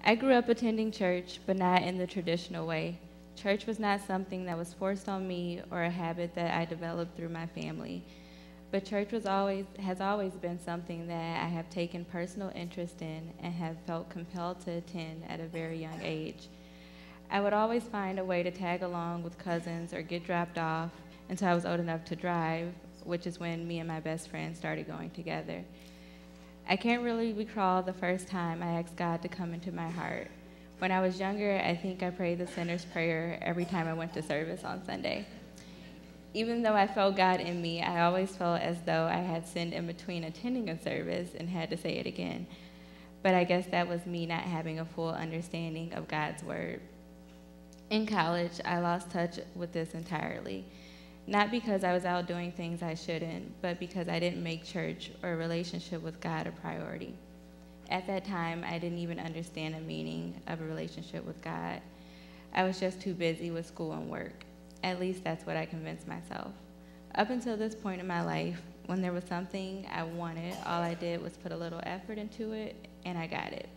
I grew up attending church, but not in the traditional way. Church was not something that was forced on me or a habit that I developed through my family. But church has always been something that I have taken personal interest in and have felt compelled to attend at a very young age. I would always find a way to tag along with cousins or get dropped off until I was old enough to drive, which is when me and my best friend started going together. I can't really recall the first time I asked God to come into my heart. When I was younger, I think I prayed the sinner's prayer every time I went to service on Sunday. Even though I felt God in me, I always felt as though I had sinned in between attending a service and had to say it again. But I guess that was me not having a full understanding of God's word. In college, I lost touch with this entirely. Not because I was out doing things I shouldn't, but because I didn't make church or a relationship with God a priority. At that time, I didn't even understand the meaning of a relationship with God. I was just too busy with school and work. At least that's what I convinced myself. Up until this point in my life, when there was something I wanted, all I did was put a little effort into it, and I got it.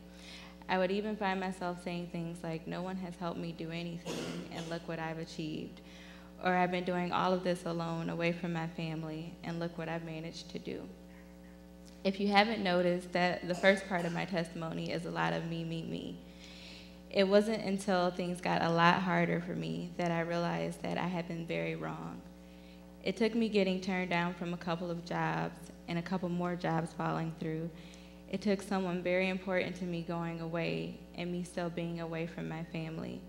I would even find myself saying things like, no one has helped me do anything, and look what I've achieved. Or I've been doing all of this alone, away from my family, and look what I've managed to do. If you haven't noticed, that the first part of my testimony is a lot of me, me, me. It wasn't until things got a lot harder for me that I realized that I had been very wrong. It took me getting turned down from a couple of jobs and a couple more jobs falling through. It took someone very important to me going away and me still being away from my family.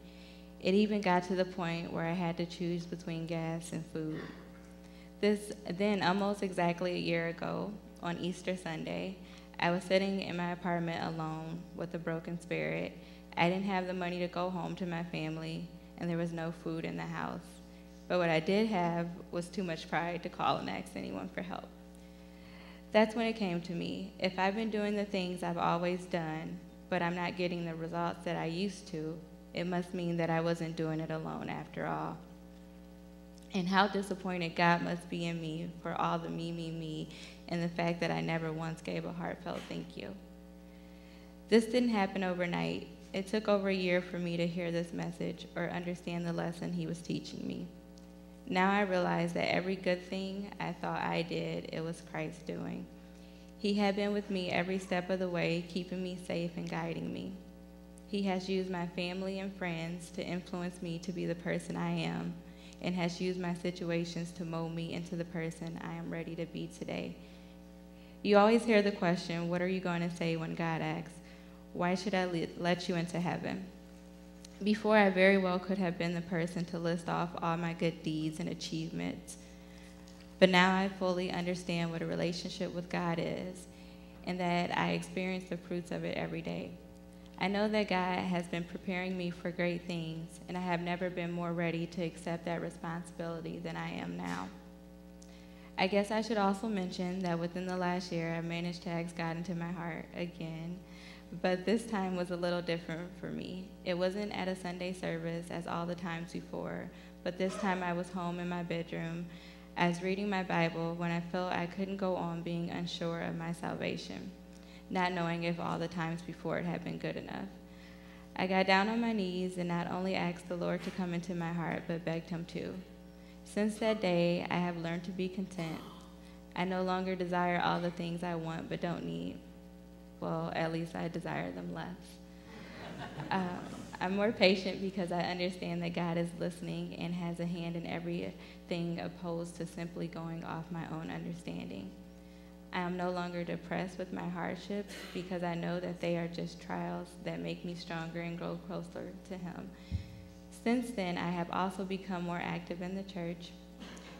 It even got to the point where I had to choose between gas and food. Then, almost exactly a year ago, on Easter Sunday, I was sitting in my apartment alone with a broken spirit. I didn't have the money to go home to my family, and there was no food in the house. But what I did have was too much pride to call and ask anyone for help. That's when it came to me. If I've been doing the things I've always done, but I'm not getting the results that I used to, it must mean that I wasn't doing it alone after all. And how disappointed God must be in me for all the me, me, me, and the fact that I never once gave a heartfelt thank you. This didn't happen overnight. It took over a year for me to hear this message or understand the lesson he was teaching me. Now I realize that every good thing I thought I did, it was Christ doing. He had been with me every step of the way, keeping me safe and guiding me. He has used my family and friends to influence me to be the person I am, and has used my situations to mold me into the person I am ready to be today. You always hear the question, what are you going to say when God asks, why should I let you into heaven? Before, I very well could have been the person to list off all my good deeds and achievements. But now I fully understand what a relationship with God is, and that I experience the fruits of it every day. I know that God has been preparing me for great things, and I have never been more ready to accept that responsibility than I am now. I guess I should also mention that within the last year, I managed to ask God into my heart again, but this time was a little different for me. It wasn't at a Sunday service as all the times before, but this time I was home in my bedroom. I was reading my Bible when I felt I couldn't go on being unsure of my salvation, not knowing if all the times before it had been good enough. I got down on my knees and not only asked the Lord to come into my heart, but begged him to. Since that day, I have learned to be content. I no longer desire all the things I want but don't need. Well, at least I desire them less. I'm more patient because I understand that God is listening and has a hand in everything opposed to simply going off my own understanding. I am no longer depressed with my hardships because I know that they are just trials that make me stronger and grow closer to him. Since then, I have also become more active in the church.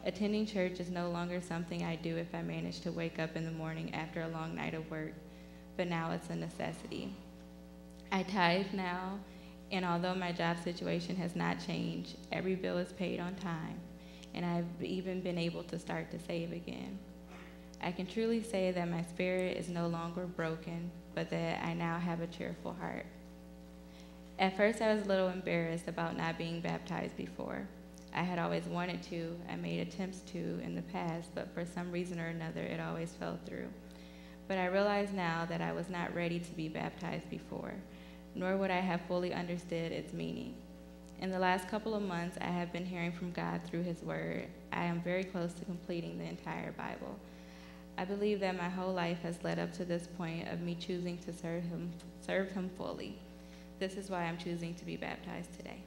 Attending church is no longer something I do if I manage to wake up in the morning after a long night of work, but now it's a necessity. I tithe now, and although my job situation has not changed, every bill is paid on time, and I've even been able to start to save again. I can truly say that my spirit is no longer broken, but that I now have a cheerful heart. At first, I was a little embarrassed about not being baptized before. I had always wanted to. I made attempts to in the past, but for some reason or another, it always fell through. But I realize now that I was not ready to be baptized before. nor would I have fully understood its meaning. In the last couple of months, I have been hearing from God through his word. I am very close to completing the entire Bible. I believe that my whole life has led up to this point of me choosing to serve him fully. This is why I'm choosing to be baptized today.